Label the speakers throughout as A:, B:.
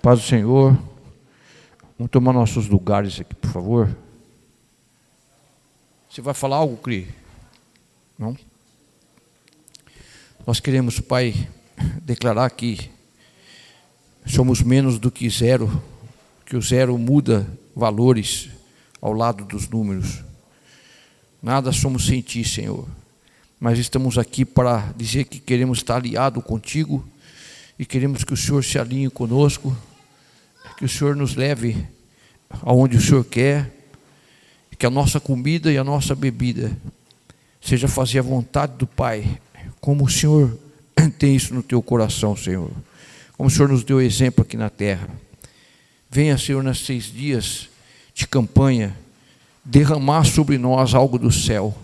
A: Paz do Senhor. Vamos tomar nossos lugares aqui, por favor. Você vai falar algo, Cri? Não? Nós queremos, Pai, declarar que somos menos do que zero, que o zero muda valores ao lado dos números. Nada somos sem Ti, Senhor. Mas estamos aqui para dizer que queremos estar aliado contigo e queremos que o Senhor se alinhe conosco, que o Senhor nos leve aonde o Senhor quer, que a nossa comida e a nossa bebida seja fazer a vontade do Pai, como o Senhor tem isso no teu coração, Senhor, como o Senhor nos deu exemplo aqui na terra. Venha, Senhor, nesses 6 dias de campanha, derramar sobre nós algo do céu.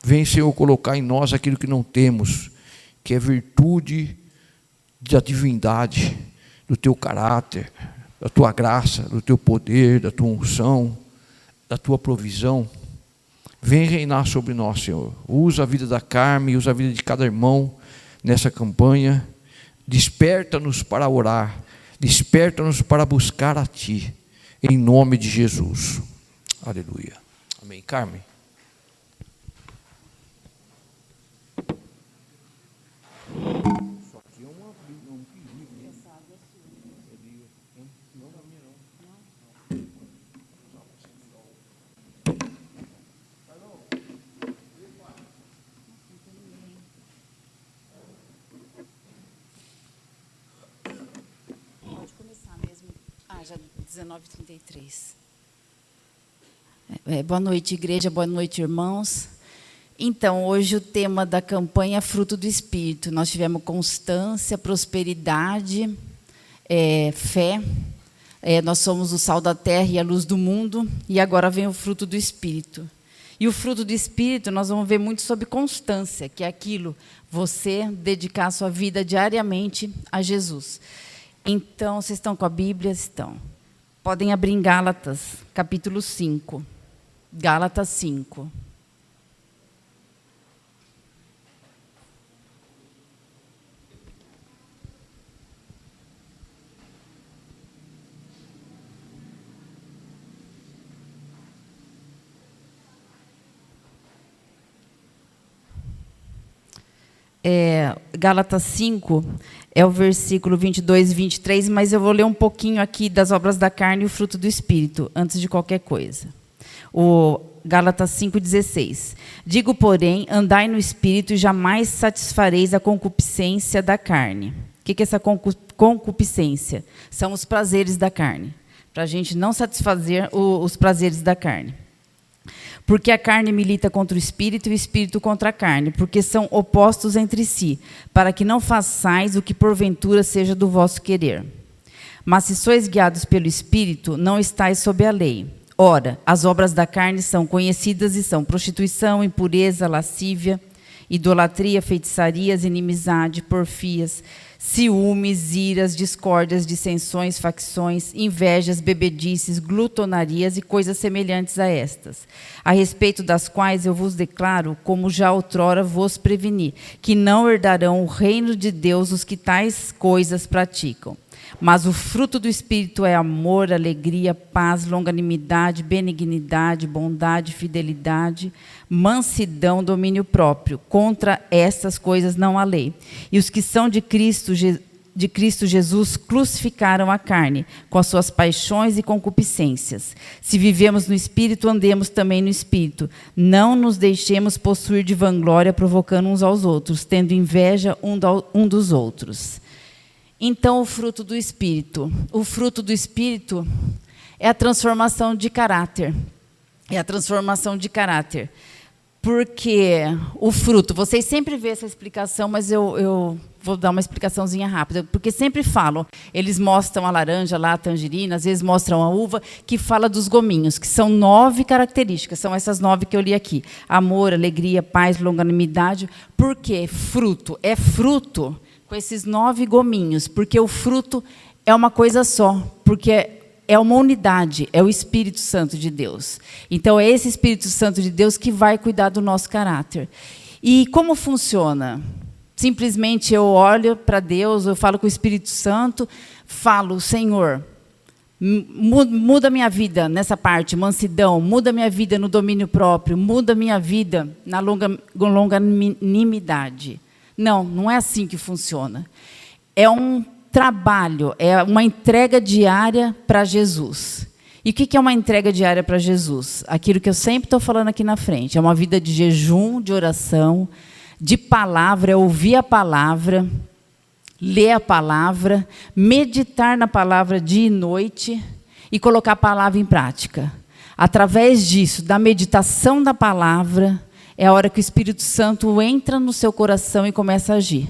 A: Vem, Senhor, colocar em nós aquilo que não temos, que é virtude da divindade, do teu caráter, da tua graça, do teu poder, da tua unção, da tua provisão. Vem reinar sobre nós, Senhor. Usa a vida da Carmen, usa a vida de cada irmão nessa campanha. Desperta-nos para orar, desperta-nos para buscar a Ti, em nome de Jesus. Aleluia. Amém. Carmen.
B: Já 19h33. Boa noite, igreja, boa noite, irmãos. Então, hoje o tema da campanha é fruto do Espírito. Nós tivemos constância, prosperidade, fé. Nós somos o sal da terra e a luz do mundo. E agora vem o fruto do Espírito. E o fruto do Espírito, nós vamos ver muito sobre constância, que é aquilo, você dedicar a sua vida diariamente a Jesus. Então, vocês estão com a Bíblia? Estão. Podem abrir em Gálatas, capítulo 5. Gálatas 5. Gálatas 5 é o versículo 22 e 23, mas eu vou ler um pouquinho aqui das obras da carne e o fruto do Espírito, antes de qualquer coisa. O Gálatas 5,16. Digo, porém, andai no Espírito e jamais satisfareis a concupiscência da carne. O que é essa concupiscência? São os prazeres da carne, para a gente não satisfazer os prazeres da carne. Porque a carne milita contra o Espírito e o Espírito contra a carne, porque são opostos entre si, para que não façais o que porventura seja do vosso querer. Mas se sois guiados pelo Espírito, não estáis sob a lei. Ora, as obras da carne são conhecidas e são prostituição, impureza, lascívia, idolatria, feitiçarias, inimizade, porfias, ciúmes, iras, discórdias, dissensões, facções, invejas, bebedices, glutonarias e coisas semelhantes a estas, a respeito das quais eu vos declaro, como já outrora vos preveni, que não herdarão o reino de Deus os que tais coisas praticam. Mas o fruto do Espírito é amor, alegria, paz, longanimidade, benignidade, bondade, fidelidade, mansidão, domínio próprio. Contra estas coisas não há lei. E os que são de Cristo Jesus crucificaram a carne, com as suas paixões e concupiscências. Se vivemos no Espírito, andemos também no Espírito. Não nos deixemos possuir de vanglória, provocando uns aos outros, tendo inveja um dos outros. Então, o fruto do Espírito. O fruto do Espírito é a transformação de caráter. É a transformação de caráter. Porque o fruto, vocês sempre vêem essa explicação, mas eu vou dar uma explicaçãozinha rápida. Porque sempre falam, eles mostram a laranja lá, a tangerina, às vezes mostram a uva, que fala dos gominhos, que são 9 características, são essas 9 que eu li aqui. Amor, alegria, paz, longanimidade. Por quê? Fruto. É fruto com esses 9 gominhos, porque o fruto é uma coisa só, porque é uma unidade, é o Espírito Santo de Deus. Então, é esse Espírito Santo de Deus que vai cuidar do nosso caráter. E como funciona? Simplesmente eu olho para Deus, eu falo com o Espírito Santo, falo, Senhor, muda minha vida nessa parte, mansidão, muda minha vida no domínio próprio, muda minha vida na longanimidade. Não, não é assim que funciona. É um trabalho, é uma entrega diária para Jesus. E o que é uma entrega diária para Jesus? Aquilo que eu sempre estou falando aqui na frente. É uma vida de jejum, de oração, de palavra, é ouvir a palavra, ler a palavra, meditar na palavra dia e noite e colocar a palavra em prática. Através disso, da meditação da palavra, é a hora que o Espírito Santo entra no seu coração e começa a agir.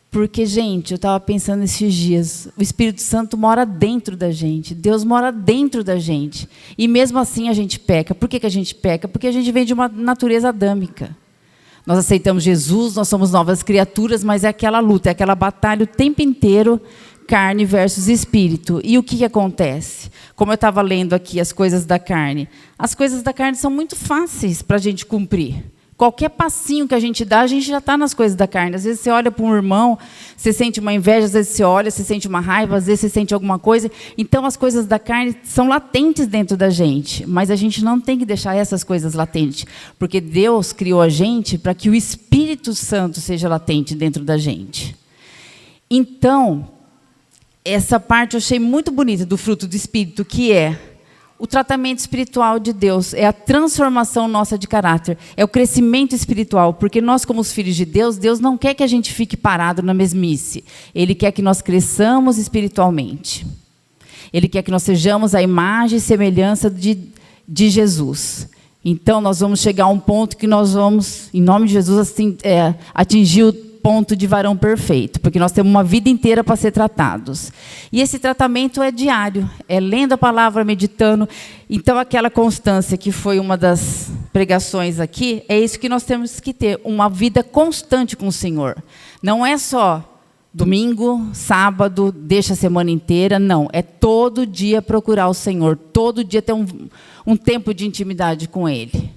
B: Porque, gente, eu estava pensando esses dias, o Espírito Santo mora dentro da gente, Deus mora dentro da gente. E mesmo assim a gente peca. Por que a gente peca? Porque a gente vem de uma natureza adâmica. Nós aceitamos Jesus, nós somos novas criaturas, mas é aquela luta, é aquela batalha o tempo inteiro, carne versus espírito. E o que acontece? Como eu estava lendo aqui as coisas da carne são muito fáceis para a gente cumprir. Qualquer passinho que a gente dá, a gente já está nas coisas da carne. Às vezes você olha para um irmão, você sente uma inveja, às vezes você olha, você sente uma raiva, às vezes você sente alguma coisa. Então, as coisas da carne são latentes dentro da gente, mas a gente não tem que deixar essas coisas latentes, porque Deus criou a gente para que o Espírito Santo seja latente dentro da gente. Então, essa parte eu achei muito bonita do fruto do Espírito, que é o tratamento espiritual de Deus, é a transformação nossa de caráter, é o crescimento espiritual, porque nós, como os filhos de Deus, Deus não quer que a gente fique parado na mesmice. Ele quer que nós cresçamos espiritualmente. Ele quer que nós sejamos a imagem e semelhança de Jesus. Então, nós vamos chegar a um ponto que nós vamos, em nome de Jesus, assim, atingir o ponto de varão perfeito, porque nós temos uma vida inteira para ser tratados. E esse tratamento é diário, é lendo a palavra, meditando. Então, aquela constância que foi uma das pregações aqui, é isso que nós temos que ter, uma vida constante com o Senhor. Não é só domingo, sábado, deixa a semana inteira, não. É todo dia procurar o Senhor, todo dia ter um tempo de intimidade com Ele.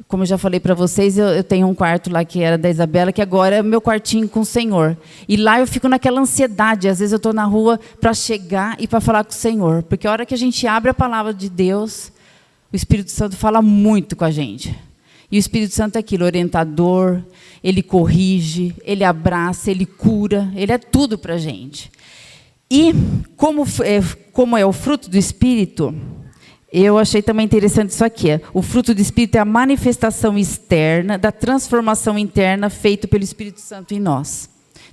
B: Como eu já falei para vocês, eu tenho um quarto lá que era da Isabela, que agora é o meu quartinho com o Senhor. E lá eu fico naquela ansiedade. Às vezes eu estou na rua para chegar e para falar com o Senhor. Porque a hora que a gente abre a palavra de Deus, o Espírito Santo fala muito com a gente. E o Espírito Santo é aquilo, orientador, ele corrige, ele abraça, ele cura, ele é tudo para a gente. E como é o fruto do Espírito, eu achei também interessante isso aqui. O fruto do Espírito é a manifestação externa da transformação interna feita pelo Espírito Santo em nós.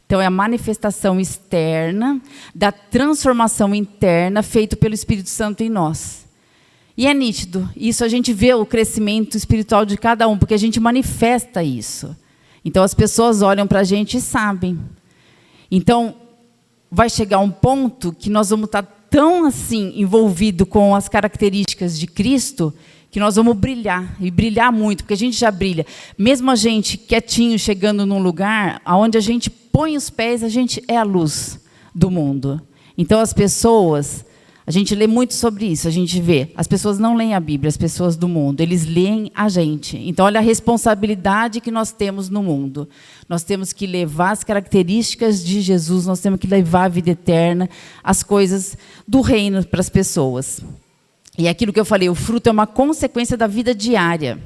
B: Então, é a manifestação externa da transformação interna feita pelo Espírito Santo em nós. E é nítido. Isso a gente vê o crescimento espiritual de cada um, porque a gente manifesta isso. Então, as pessoas olham para a gente e sabem. Então, vai chegar um ponto que nós vamos estar tão assim envolvido com as características de Cristo que nós vamos brilhar, e brilhar muito, porque a gente já brilha. Mesmo a gente quietinho, chegando num lugar onde a gente põe os pés, a gente é a luz do mundo. Então, as pessoas, a gente lê muito sobre isso, a gente vê, as pessoas não leem a Bíblia, as pessoas do mundo, eles leem a gente. Então, olha a responsabilidade que nós temos no mundo. Nós temos que levar as características de Jesus, nós temos que levar a vida eterna, as coisas do reino para as pessoas. E aquilo que eu falei, o fruto é uma consequência da vida diária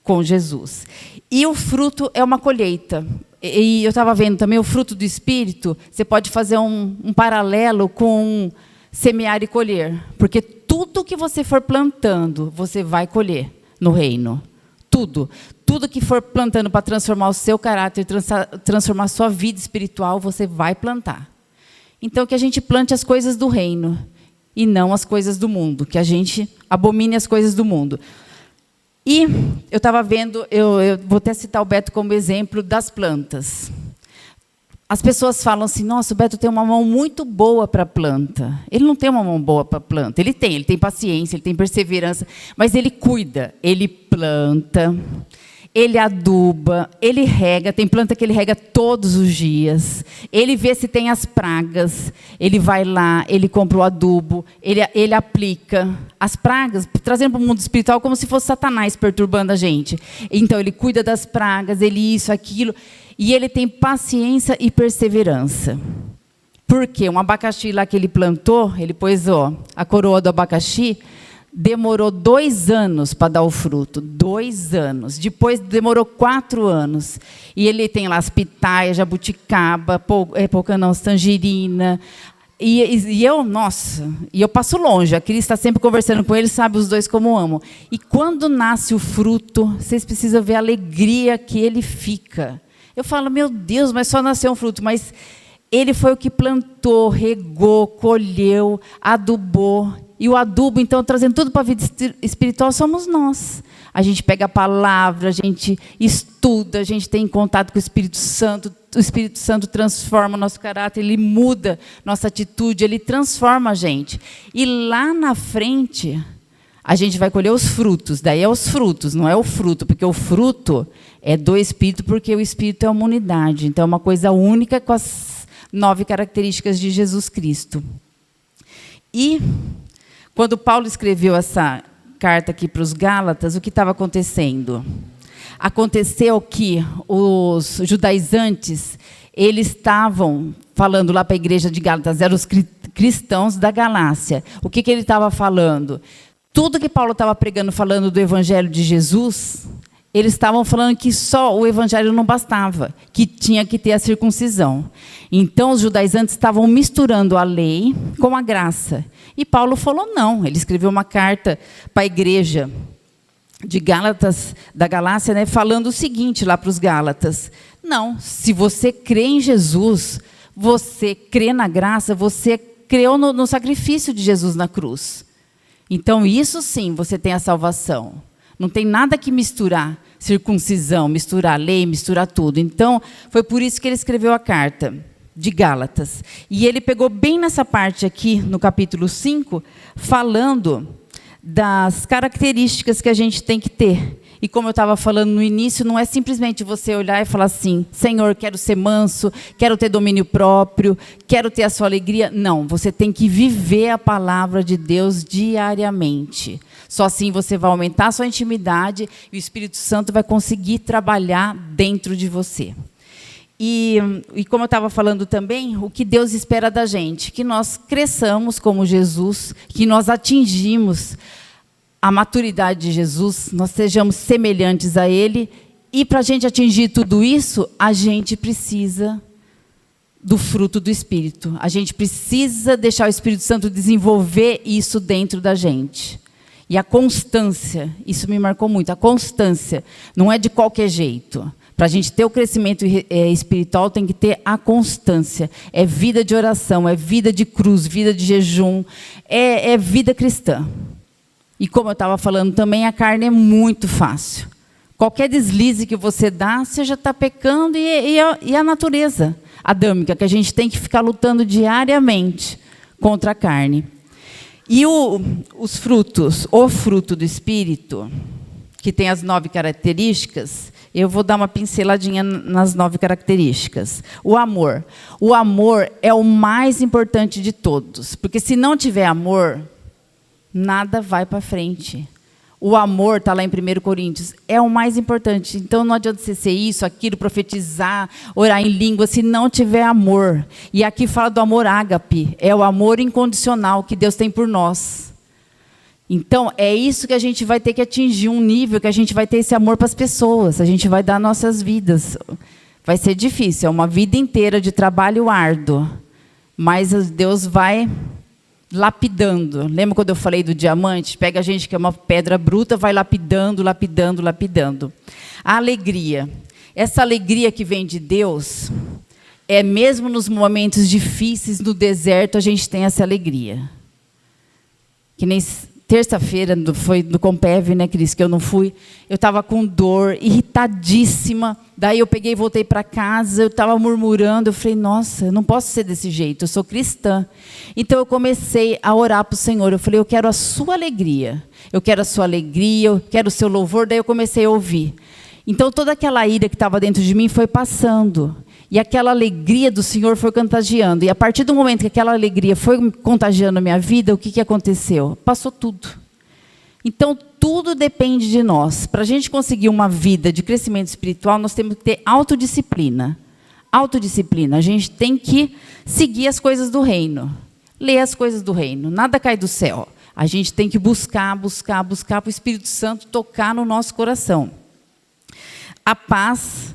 B: com Jesus. E o fruto é uma colheita. E eu estava vendo também o fruto do Espírito, você pode fazer um paralelo com semear e colher. Porque tudo que você for plantando, você vai colher no reino. Tudo. Tudo que for plantando para transformar o seu caráter, transformar a sua vida espiritual, você vai plantar. Então, que a gente plante as coisas do reino e não as coisas do mundo. Que a gente abomine as coisas do mundo. E eu estava vendo, eu vou até citar o Beto como exemplo das plantas. As pessoas falam assim, nossa, o Beto tem uma mão muito boa para a planta. Ele não tem uma mão boa para a planta. Ele tem paciência, ele tem perseverança, mas ele cuida, ele planta, ele aduba, ele rega, tem planta que ele rega todos os dias. Ele vê se tem as pragas, ele vai lá, ele compra o adubo, ele aplica as pragas, trazendo para o mundo espiritual como se fosse Satanás perturbando a gente. Então, ele cuida das pragas, ele isso, aquilo, e ele tem paciência e perseverança. Porque um abacaxi lá que ele plantou, ele pôs a coroa do abacaxi, demorou 2 anos para dar o fruto. 2 anos. Depois demorou 4 anos. E ele tem lá as pitaias, jabuticaba, pocanãs, tangerina. E eu passo longe. A Cris está sempre conversando com ele, sabe os dois como amo. E quando nasce o fruto, vocês precisam ver a alegria que ele fica. Eu falo, meu Deus, mas só nasceu um fruto. Mas ele foi o que plantou, regou, colheu, adubou. E o adubo, então, trazendo tudo para a vida espiritual, somos nós. A gente pega a palavra, a gente estuda, a gente tem contato com o Espírito Santo. O Espírito Santo transforma o nosso caráter, ele muda nossa atitude, ele transforma a gente. E lá na frente, a gente vai colher os frutos. Daí é os frutos, não é o fruto, porque o fruto é do Espírito, porque o Espírito é uma unidade. Então, é uma coisa única com as 9 características de Jesus Cristo. E quando Paulo escreveu essa carta aqui para os Gálatas, o que estava acontecendo? Aconteceu que os judaizantes, eles estavam falando lá para a igreja de Gálatas, eram os cristãos da Galácia. O que ele estava falando? Tudo que Paulo estava pregando, falando do evangelho de Jesus, eles estavam falando que só o evangelho não bastava, que tinha que ter a circuncisão. Então, os judaizantes estavam misturando a lei com a graça. E Paulo falou não. Ele escreveu uma carta para a igreja de Gálatas, da Galácia, né, falando o seguinte lá para os Gálatas. Não, se você crê em Jesus, você crê na graça, você creu no sacrifício de Jesus na cruz. Então, isso sim, você tem a salvação. Não tem nada que misturar circuncisão, misturar lei, misturar tudo. Então, foi por isso que ele escreveu a carta de Gálatas. E ele pegou bem nessa parte aqui, no capítulo 5, falando das características que a gente tem que ter. E como eu estava falando no início, não é simplesmente você olhar e falar assim, Senhor, quero ser manso, quero ter domínio próprio, quero ter a sua alegria. Não, você tem que viver a palavra de Deus diariamente. Só assim você vai aumentar a sua intimidade e o Espírito Santo vai conseguir trabalhar dentro de você. E como eu estava falando também, o que Deus espera da gente? Que nós cresçamos como Jesus, que nós atingimos a maturidade de Jesus, nós sejamos semelhantes a Ele. E para a gente atingir tudo isso, a gente precisa do fruto do Espírito. A gente precisa deixar o Espírito Santo desenvolver isso dentro da gente. E a constância, isso me marcou muito, a constância não é de qualquer jeito. Para a gente ter o crescimento espiritual, tem que ter a constância. É vida de oração, é vida de cruz, vida de jejum, é vida cristã. E como eu estava falando também, a carne é muito fácil. Qualquer deslize que você dá, você já está pecando, e a natureza adâmica, que a gente tem que ficar lutando diariamente contra a carne. E os frutos, o fruto do Espírito, que tem as 9 características, eu vou dar uma pinceladinha nas 9 características. O amor. O amor é o mais importante de todos, porque se não tiver amor, nada vai para frente. O amor, está lá em 1 Coríntios, é o mais importante. Então, não adianta você ser isso, aquilo, profetizar, orar em língua, se não tiver amor. E aqui fala do amor ágape, é o amor incondicional que Deus tem por nós. Então, é isso que a gente vai ter que atingir, um nível que a gente vai ter esse amor para as pessoas. A gente vai dar nossas vidas. Vai ser difícil, é uma vida inteira de trabalho árduo. Mas Deus vai lapidando. Lembra quando eu falei do diamante? Pega a gente que é uma pedra bruta, vai lapidando, lapidando, lapidando. A alegria. Essa alegria que vem de Deus, é mesmo nos momentos difíceis, no deserto, a gente tem essa alegria. Que nem terça-feira, foi no Compev, né, Cris, que eu não fui, eu estava com dor, irritadíssima, daí eu peguei e voltei para casa, eu estava murmurando, eu falei, nossa, eu não posso ser desse jeito, eu sou cristã. Então eu comecei a orar para o Senhor, eu falei, eu quero a sua alegria, eu quero a sua alegria, eu quero o seu louvor, daí eu comecei a ouvir. Então toda aquela ira que estava dentro de mim foi passando. E aquela alegria do Senhor foi contagiando. E a partir do momento que aquela alegria foi contagiando a minha vida, o que aconteceu? Passou tudo. Então, tudo depende de nós. Para a gente conseguir uma vida de crescimento espiritual, nós temos que ter autodisciplina. autodisciplina. A gente tem que seguir as coisas do reino. Ler as coisas do reino. Nada cai do céu. A gente tem que buscar para o Espírito Santo tocar no nosso coração. A paz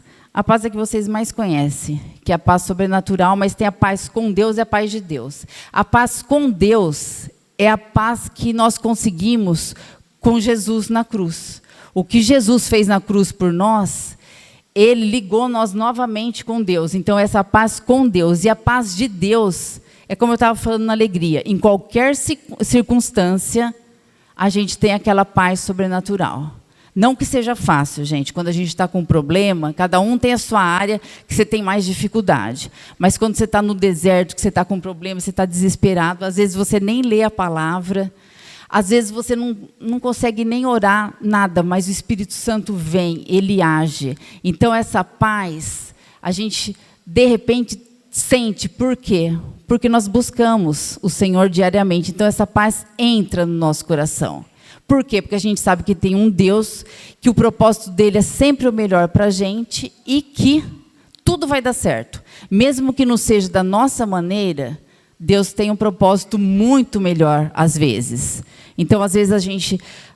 B: é que vocês mais conhecem, que é a paz sobrenatural, mas tem a paz com Deus e a paz de Deus. A paz com Deus é a paz que nós conseguimos com Jesus na cruz. O que Jesus fez na cruz por nós, Ele ligou nós novamente com Deus. Então, essa paz com Deus e a paz de Deus, é como eu estava falando na alegria. Em qualquer circunstância, a gente tem aquela paz sobrenatural. Não que seja fácil, gente. Quando a gente está com um problema, cada um tem a sua área que você tem mais dificuldade. Mas quando você está no deserto, que você está com um problema, você está desesperado, às vezes você nem lê a palavra, às vezes você não consegue nem orar nada, mas o Espírito Santo vem, Ele age. Então, essa paz, a gente, de repente, sente. Por quê? Porque nós buscamos o Senhor diariamente. Então, essa paz entra no nosso coração. Por quê? Porque a gente sabe que tem um Deus, que o propósito dele é sempre o melhor para a gente e que tudo vai dar certo. Mesmo que não seja da nossa maneira, Deus tem um propósito muito melhor às vezes. Então, às vezes,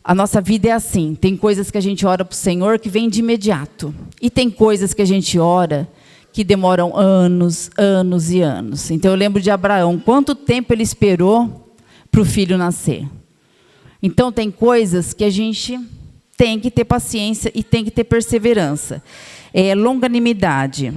B: a nossa vida é assim. Tem coisas que a gente ora para o Senhor que vem de imediato. E tem coisas que a gente ora que demoram anos, anos e anos. Então, eu lembro de Abraão. Quanto tempo ele esperou para o filho nascer? Então, tem coisas que a gente tem que ter paciência e tem que ter perseverança. Longanimidade.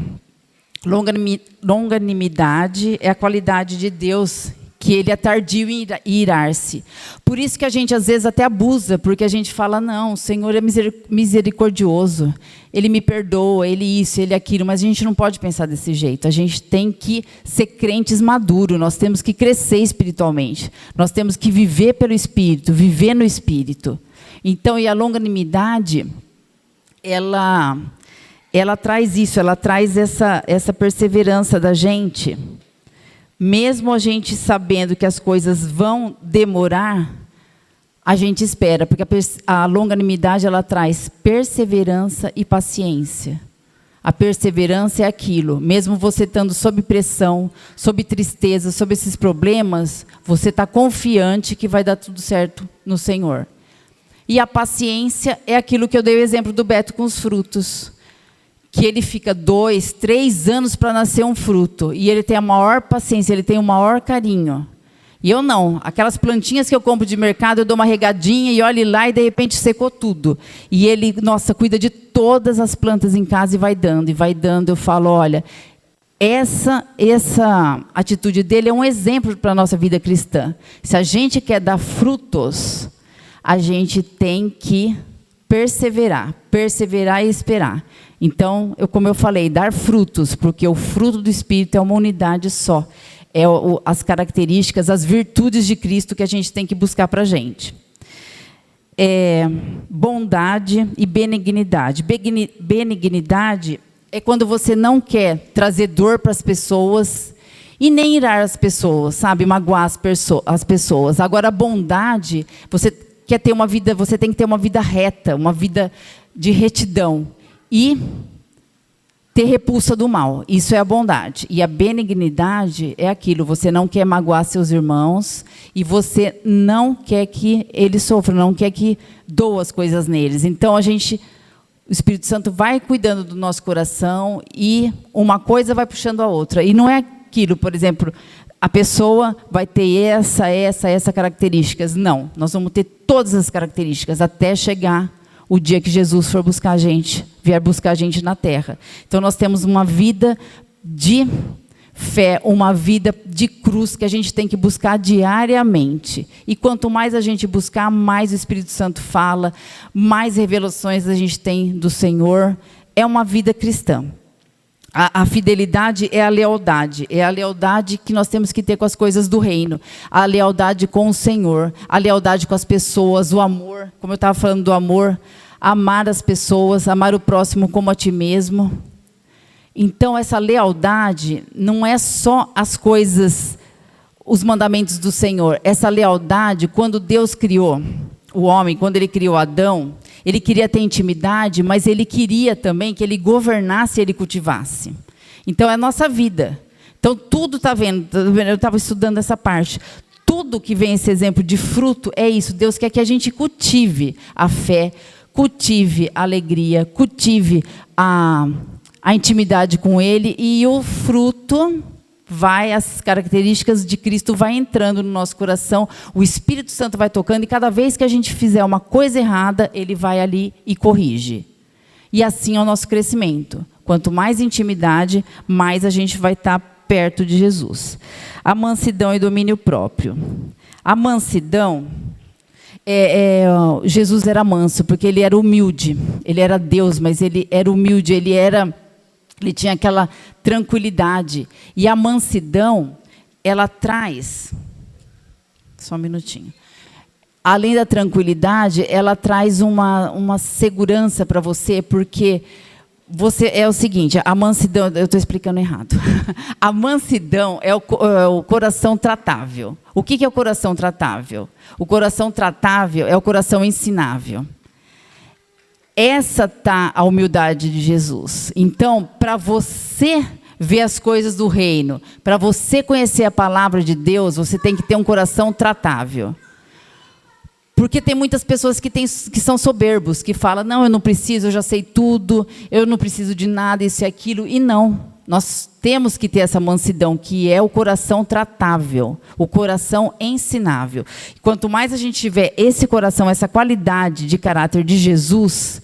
B: Longanimidade é a qualidade de Deus, que Ele é tardio em irar-se. Por isso que a gente, às vezes, até abusa, porque a gente fala, não, o Senhor é misericordioso, Ele me perdoa, Ele isso, Ele aquilo, mas a gente não pode pensar desse jeito. A gente tem que ser crentes maduros, nós temos que crescer espiritualmente, nós temos que viver pelo Espírito, viver no Espírito. Então, e a longanimidade, ela traz isso, ela traz essa perseverança da gente. Mesmo a gente sabendo que as coisas vão demorar, a gente espera, porque a longanimidade ela traz perseverança e paciência. A perseverança é aquilo, mesmo você estando sob pressão, sob tristeza, sob esses problemas, você está confiante que vai dar tudo certo no Senhor. E a paciência é aquilo que eu dei o exemplo do Beto com os frutos. Que ele fica 2, 3 anos para nascer um fruto. E ele tem a maior paciência, ele tem o maior carinho. E eu não. Aquelas plantinhas que eu compro de mercado, eu dou uma regadinha e olho lá e de repente secou tudo. E ele, nossa, cuida de todas as plantas em casa e vai dando, e vai dando. Eu falo, olha, essa atitude dele é um exemplo para a nossa vida cristã. Se a gente quer dar frutos, a gente tem que perseverar e esperar. Então, como eu falei, dar frutos, porque o fruto do Espírito é uma unidade só. É as características, as virtudes de Cristo que a gente tem que buscar para a gente. Bondade e benignidade. Benignidade é quando você não quer trazer dor para as pessoas e nem irar as pessoas, sabe? Magoar as pessoas. Agora, a bondade, você quer ter uma vida, você tem que ter uma vida reta, uma vida de retidão. E ter repulsa do mal, isso é a bondade. E a benignidade é aquilo, você não quer magoar seus irmãos e você não quer que eles sofram, não quer que doa as coisas neles. Então, o Espírito Santo vai cuidando do nosso coração e uma coisa vai puxando a outra. E não é aquilo, por exemplo, a pessoa vai ter essa características. Não, nós vamos ter todas as características até chegar o dia que Jesus for buscar a gente, vier buscar a gente na terra. Então, nós temos uma vida de fé, uma vida de cruz que a gente tem que buscar diariamente. E quanto mais a gente buscar, mais o Espírito Santo fala, mais revelações a gente tem do Senhor. É uma vida cristã. A fidelidade é a lealdade que nós temos que ter com as coisas do reino, a lealdade com o Senhor, a lealdade com as pessoas, o amor, como eu estava falando do amor, amar as pessoas, amar o próximo como a ti mesmo. Então, essa lealdade não é só as coisas, os mandamentos do Senhor. Essa lealdade, quando Deus criou o homem, quando Ele criou Adão, Ele queria ter intimidade, mas Ele queria também que ele governasse e ele cultivasse. Então, é a nossa vida. Então, tudo está vendo. Eu estava estudando essa parte. Tudo que vem esse exemplo de fruto é isso. Deus quer que a gente cultive a fé, cultive a alegria, cultive a intimidade com Ele, e o fruto as características de Cristo vai entrando no nosso coração, o Espírito Santo vai tocando, e cada vez que a gente fizer uma coisa errada, Ele vai ali e corrige. E assim é o nosso crescimento. Quanto mais intimidade, mais a gente vai estar perto de Jesus. A mansidão e domínio próprio. A mansidão, Jesus era manso, porque Ele era humilde. Ele era Deus, mas Ele era humilde, Ele tinha aquela tranquilidade. E a mansidão, ela traz... Só um minutinho. Além da tranquilidade, ela traz uma segurança para você, porque é o seguinte, a mansidão... Eu estou explicando errado. A mansidão é o coração tratável. O que é o coração tratável? O coração tratável é o coração ensinável. Essa está a humildade de Jesus. Então, para você ver as coisas do reino, para você conhecer a palavra de Deus, você tem que ter um coração tratável. Porque tem muitas pessoas que são soberbos, que falam, não, eu não preciso, eu já sei tudo, eu não preciso de nada, isso e aquilo. E não, nós temos que ter essa mansidão, que é o coração tratável, o coração ensinável. Quanto mais a gente tiver esse coração, essa qualidade de caráter de Jesus,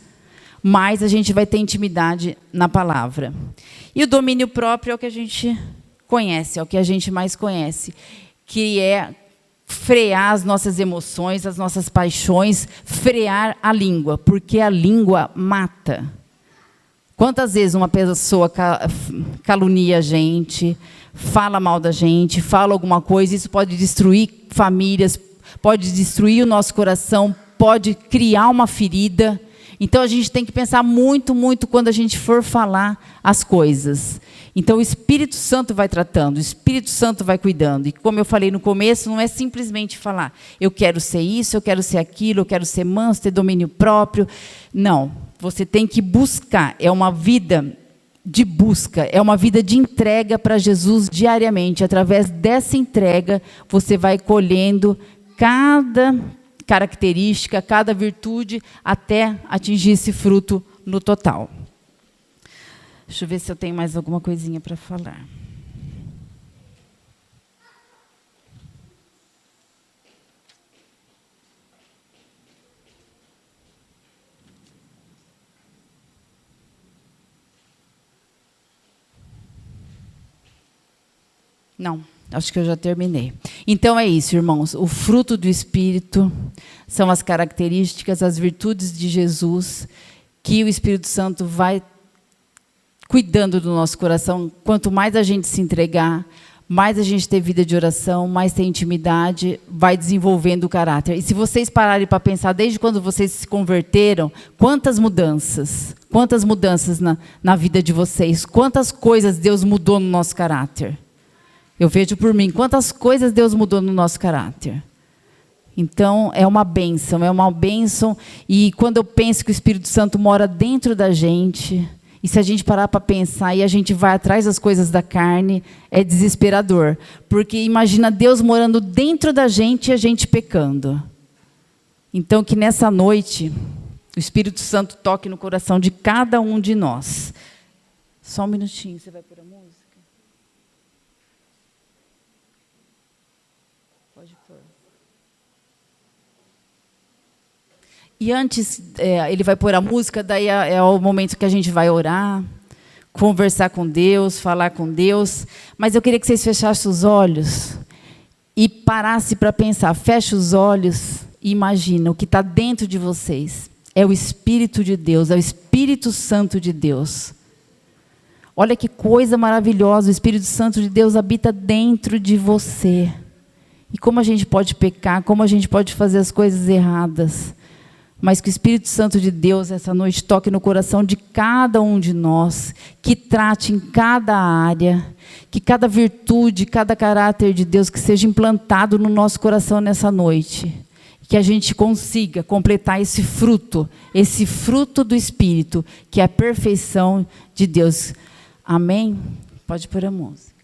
B: mais a gente vai ter intimidade na palavra. E o domínio próprio é o que a gente conhece, é o que a gente mais conhece, que é frear as nossas emoções, as nossas paixões, frear a língua, porque a língua mata. Quantas vezes uma pessoa calunia a gente, fala mal da gente, fala alguma coisa, isso pode destruir famílias, pode destruir o nosso coração, pode criar uma ferida. Então, a gente tem que pensar muito, muito quando a gente for falar as coisas. Então, o Espírito Santo vai tratando, o Espírito Santo vai cuidando. E como eu falei no começo, não é simplesmente falar, eu quero ser isso, eu quero ser aquilo, eu quero ser manso, ter domínio próprio. Não, você tem que buscar. É uma vida de busca, é uma vida de entrega para Jesus diariamente. Através dessa entrega, você vai colhendo cada característica, cada virtude, até atingir esse fruto no total. Deixa eu ver se eu tenho mais alguma coisinha para falar. Não, acho que eu já terminei. Então é isso, irmãos. O fruto do Espírito são as características, as virtudes de Jesus, que o Espírito Santo vai cuidando do nosso coração. Quanto mais a gente se entregar, mais a gente ter vida de oração, mais ter intimidade, vai desenvolvendo o caráter. E se vocês pararem para pensar, desde quando vocês se converteram, quantas mudanças na vida de vocês, quantas coisas Deus mudou no nosso caráter. Eu vejo por mim, quantas coisas Deus mudou no nosso caráter. Então, é uma bênção, e quando eu penso que o Espírito Santo mora dentro da gente, e se a gente parar para pensar e a gente vai atrás das coisas da carne, é desesperador. Porque imagina Deus morando dentro da gente e a gente pecando. Então, que nessa noite, o Espírito Santo toque no coração de cada um de nós. Só um minutinho, você vai pôr a música? Pode pôr. E antes, ele vai pôr a música, daí é o momento que a gente vai orar, conversar com Deus, falar com Deus. Mas eu queria que vocês fechassem os olhos e parassem para pensar. Fecha os olhos e imagina o que está dentro de vocês. É o Espírito de Deus, é o Espírito Santo de Deus. Olha que coisa maravilhosa, o Espírito Santo de Deus habita dentro de você. E como a gente pode pecar, como a gente pode fazer as coisas erradas. Mas que o Espírito Santo de Deus, essa noite, toque no coração de cada um de nós, que trate em cada área, que cada virtude, cada caráter de Deus, que seja implantado no nosso coração nessa noite. Que a gente consiga completar esse fruto do Espírito, que é a perfeição de Deus. Amém? Pode pôr a música.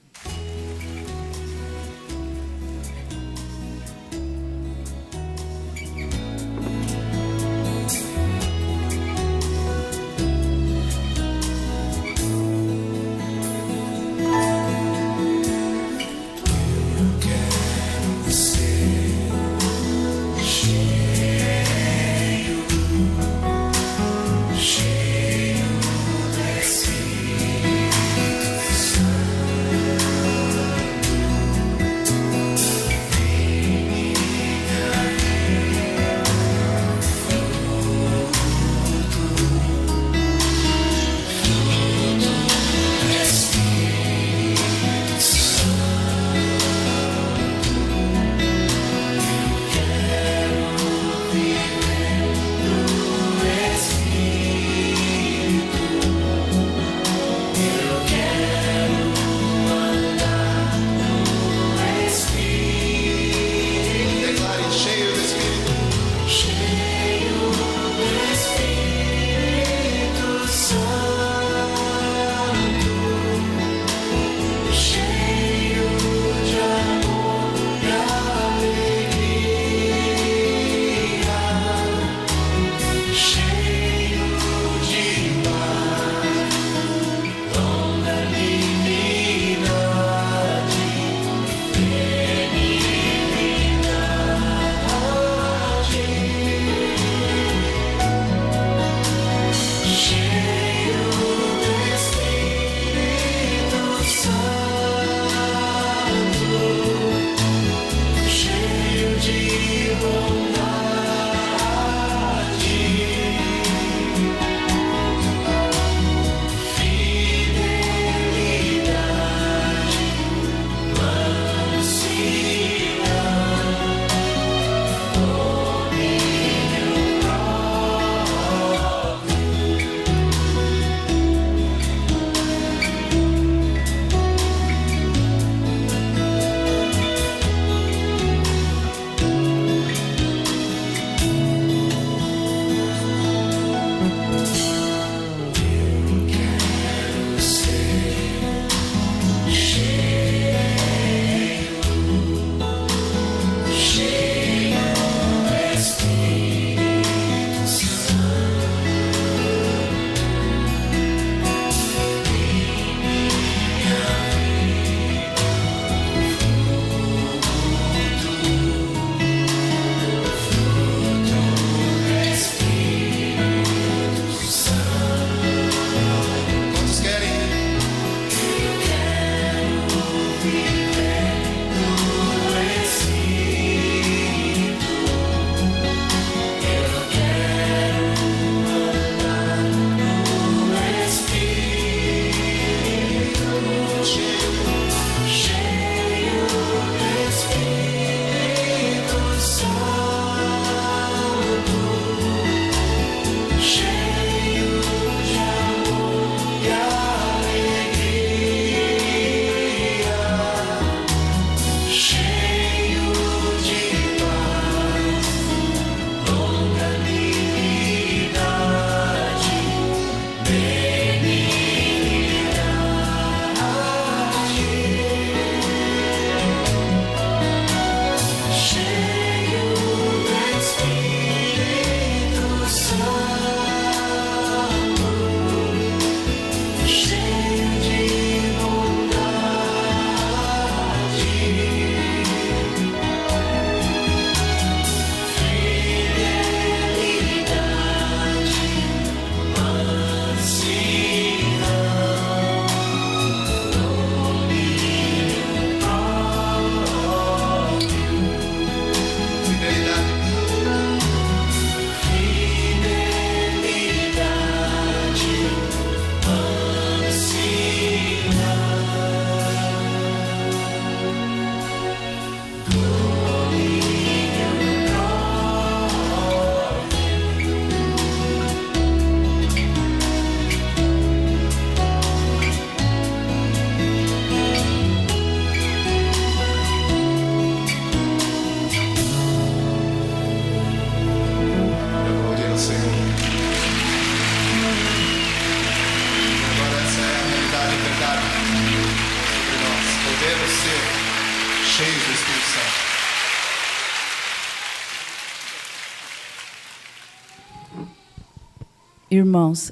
B: Irmãos,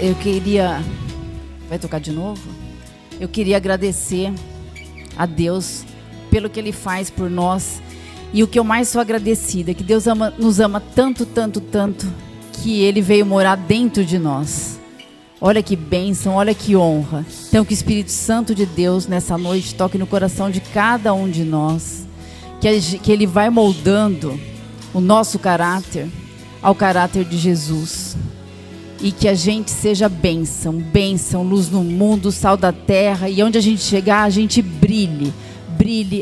B: eu queria... Vai tocar de novo? Eu queria agradecer a Deus pelo que Ele faz por nós. E o que eu mais sou agradecida é que Deus nos ama tanto, tanto, tanto, que Ele veio morar dentro de nós. Olha que bênção, olha que honra. Então que o Espírito Santo de Deus nessa noite toque no coração de cada um de nós. Que Ele vai moldando o nosso caráter ao caráter de Jesus. E que a gente seja bênção, bênção, luz no mundo, sal da terra. E onde a gente chegar, a gente brilhe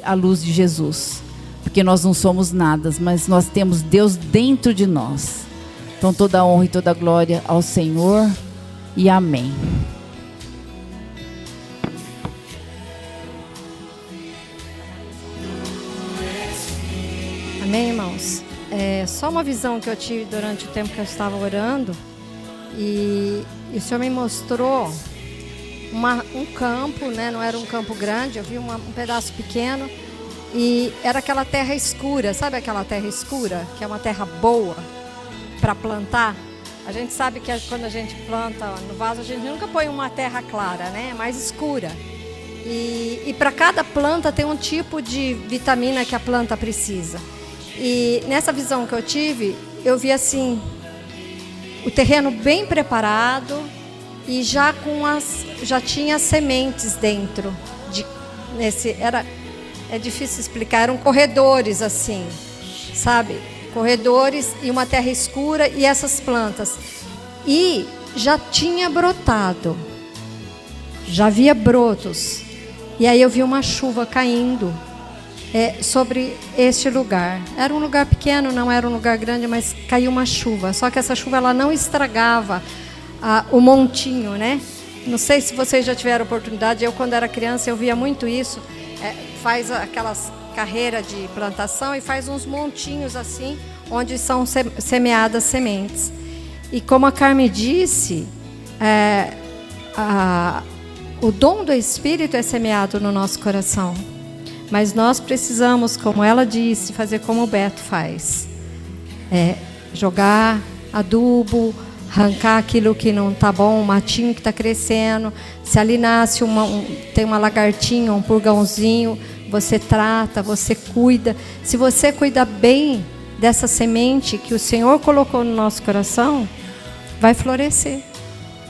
B: a luz de Jesus. Porque nós não somos nada, mas nós temos Deus dentro de nós. Então toda a honra e toda a glória ao Senhor. E amém.
C: Amém, irmãos? Só uma visão que eu tive durante o tempo que eu estava orando. E o Senhor me mostrou um campo, né? Não era um campo grande, eu vi um pedaço pequeno. E era aquela terra escura, sabe aquela terra escura? Que é uma terra boa para plantar. A gente sabe que quando a gente planta no vaso, a gente nunca põe uma terra clara, né? É mais escura. E para cada planta tem um tipo de vitamina que a planta precisa. E nessa visão que eu tive, eu vi assim, o terreno bem preparado e já tinha sementes dentro. É difícil explicar, eram corredores assim, sabe? Corredores e uma terra escura e essas plantas. E já tinha brotado, já havia brotos. E aí eu vi uma chuva caindo sobre este lugar. Era um lugar pequeno, não era um lugar grande, mas caiu uma chuva. Só que essa chuva ela não estragava o montinho, né? Não sei se vocês já tiveram oportunidade. Eu, quando era criança, eu via muito isso. Faz aquelas carreiras de plantação e faz uns montinhos assim, onde são semeadas sementes. E como a Carmen disse, o dom do Espírito é semeado no nosso coração. Mas nós precisamos, como ela disse, fazer como o Beto faz. Jogar adubo, arrancar aquilo que não está bom, um matinho que está crescendo. Se ali nasce tem uma lagartinha, um purgãozinho, você trata, você cuida. Se você cuida bem dessa semente que o Senhor colocou no nosso coração, vai florescer.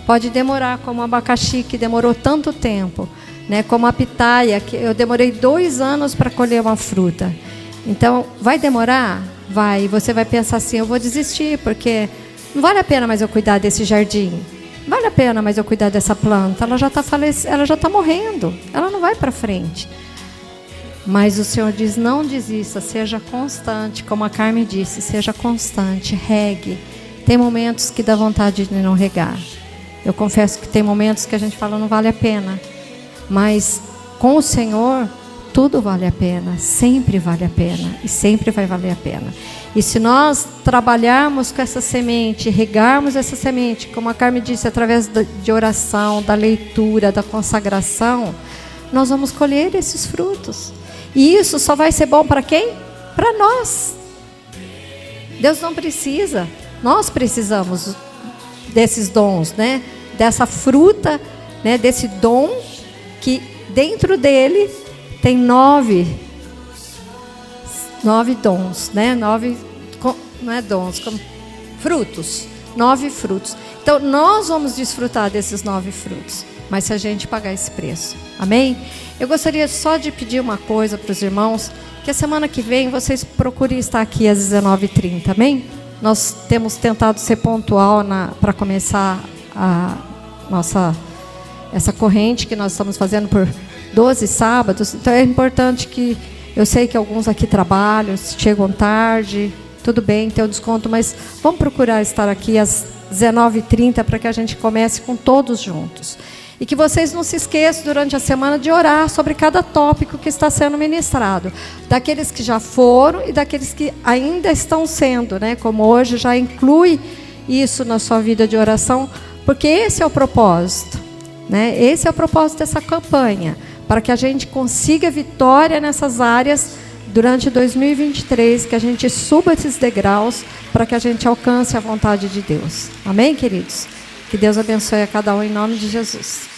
C: Pode demorar, como o abacaxi, que demorou tanto tempo, né? Como a pitaia, que eu demorei 2 anos para colher uma fruta. Então, vai demorar? Vai. E você vai pensar assim, eu vou desistir, porque não vale a pena mais eu cuidar desse jardim. Não vale a pena mais eu cuidar dessa planta. Ela já está morrendo. Ela não vai para frente. Mas o Senhor diz, não desista, seja constante. Como a Carmen disse, seja constante, regue. Tem momentos que dá vontade de não regar. Eu confesso que tem momentos que a gente fala, não vale a pena. Mas com o Senhor, tudo vale a pena. Sempre vale a pena. E sempre vai valer a pena. E se nós trabalharmos com essa semente, regarmos essa semente, como a Carmen disse, através de oração, da leitura, da consagração, nós vamos colher esses frutos. E isso só vai ser bom para quem? Para nós. Deus não precisa. Nós precisamos desses dons, né? Dessa fruta, né? Desse dom que dentro dele tem 9 dons, né? 9, não é dons, como frutos. 9 frutos. Então, nós vamos desfrutar desses 9 frutos. Mas se a gente pagar esse preço. Amém? Eu gostaria só de pedir uma coisa para os irmãos. Que a semana que vem vocês procurem estar aqui às 19h30. Amém? Nós temos tentado ser pontual para começar essa corrente que nós estamos fazendo por 12 sábados. Então é importante que... Eu sei que alguns aqui trabalham, chegam tarde, tudo bem, tem o desconto, mas vamos procurar estar aqui às 19h30 para que a gente comece com todos juntos. E que vocês não se esqueçam durante a semana de orar sobre cada tópico que está sendo ministrado. Daqueles que já foram e daqueles que ainda estão sendo, né? Como hoje já inclui isso na sua vida de oração, porque esse é o propósito, né? Esse é o propósito dessa campanha. Para que a gente consiga vitória nessas áreas durante 2023, que a gente suba esses degraus para que a gente alcance a vontade de Deus. Amém, queridos? Que Deus abençoe a cada um em nome de Jesus.